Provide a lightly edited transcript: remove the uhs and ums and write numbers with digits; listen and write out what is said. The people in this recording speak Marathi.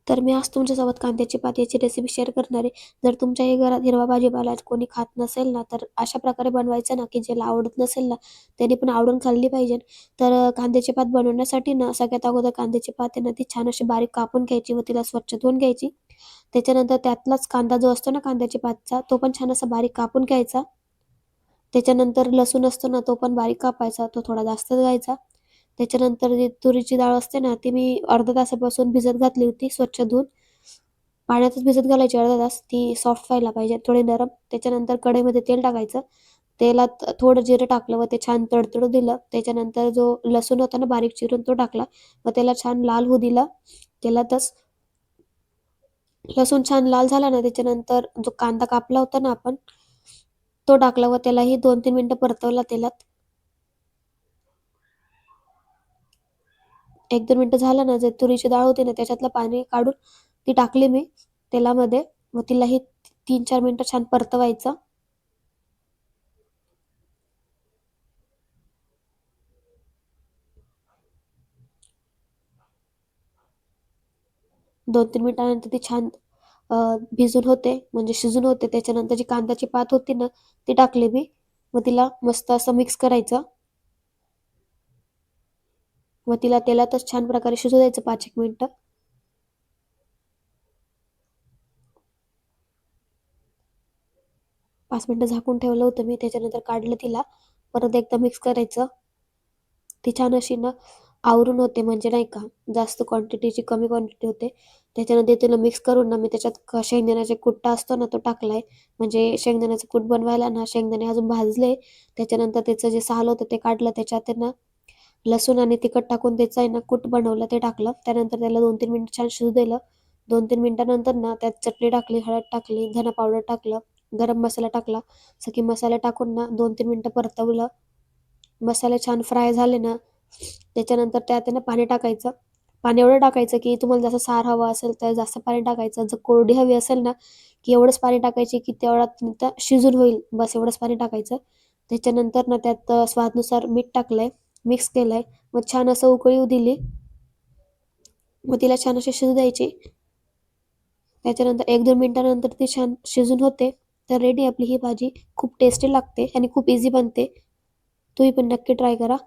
तर मी आज तुमच्यासोबत कांद्याची पात याची रेसिपी शेअर करणार आहे. जर तुमच्याही घरात हिरवा भाजीपाला कोणी खात नसेल ना, तर अशा प्रकारे बनवायचं ना, की ज्याला आवडत नसेल ना, त्याने पण आवडून खाल्ली पाहिजे. तर कांद्याची पात बनवण्यासाठी ना, सगळ्यात अगोदर कांद्याची पात आहे ना, ती छान अशी बारीक कापून घ्यायची व तिला स्वच्छ धुवून घ्यायची. त्याच्यानंतर त्यातलाच कांदा जो असतो ना कांद्याची पातचा, तो पण छान असा बारीक कापून घ्यायचा. त्याच्यानंतर लसूण असतो ना, तो पण बारीक कापायचा, तो थोडा जास्तच घ्यायचा. त्याच्यानंतर जी तुरीची डाळ असते ना, ती मी अर्ध्या तासापासून भिजत घातली होती स्वच्छ धुवून. पाण्यातच भिजत घालायची अर्धा तास, ती सॉफ्ट व्हायला पाहिजे, थोडी नरम. त्याच्यानंतर कढईमध्ये तेल टाकायचं. तेलात थोडं जिरं टाकलं व ते छान तडतडू दिलं. त्याच्यानंतर जो लसूण होता ना बारीक चिरून तो टाकला व त्याला छान लाल होऊ दिला तेलातच. लसूण छान लाल झाला ना, त्याच्यानंतर जो कांदा कापला होता ना आपण, तो टाकला व त्यालाही 2-3 मिनिटं परतवला तेलात. 1-2 मिनिटं झालं ना, जे तुरीची डाळ होती ना, त्याच्यातलं पाणी काढून ती टाकली मी तेलामध्ये व तिलाही 3-4 मिनिटं छान परतवायचं. 2-3 मिनिटानंतर ती छान भिजून होते, म्हणजे शिजून होते. त्याच्यानंतर जी कांद्याची पात होती ना, ती टाकली मी व तिला मस्त असं मिक्स करायचं व तिला तेलातच छान प्रकारे शिजू द्यायचं 5-1 मिनिटं. 5 मिनिटं झाकून ठेवलं होतं मी. त्याच्यानंतर काढलं तिला. परत एकदा मिक्स करायचं. ती छान अशी ना आवरून होते, म्हणजे नाही का, जास्त क्वांटिटीची कमी क्वांटिटी होते. त्याच्यानंतर तिला मिक्स करून ना मी त्याच्यात शेंगदाण्याचा कुट्टा असतो ना, तो टाकलाय. म्हणजे शेंगदाण्याचं कूट बनवायला ना शेंगदाणे अजून भाजले. त्याच्यानंतर त्याचं जे साल होतं ते काढलं. त्याच्यात आहे ना लसूण आणि तिखट टाकून त्याचं आहे ना कूट बनवलं, ते टाकलं. त्यानंतर त्याला 2-3 मिनिटं छान शिजू दिलं. 2-3 मिनिटानंतर ना त्यात चटणी टाकली, हळद टाकली, धना पावडर टाकलं, गरम मसाला टाकला. सगळे मसाले टाकून ना 2-3 मिनिटं परतवलं. मसाले छान फ्राय झाले ना, त्याच्यानंतर त्यात आहे ना पाणी टाकायचं. पाणी एवढं टाकायचं की तुम्हाला जसं सार हवं असेल तर जास्त पाणी टाकायचं. जर कोरडी हवी असेल ना, की एवढंच पाणी टाकायची की तेवढ्यात नुसतं शिजून होईल, बस एवढंच पाणी टाकायचं. त्याच्यानंतर ना त्यात स्वादानुसार मीठ टाकलंय, मिक्स केलंय. मग छान असं उकळी येऊ दिली. मग तिला छान अशी शिजू द्यायची. त्याच्यानंतर 1-2 मिनिटानंतर ती छान शिजून होते. तर रेडी आपली ही भाजी. खूप टेस्टी लागते आणि खूप इझी बनते. तुम्ही पण नक्की ट्राय करा.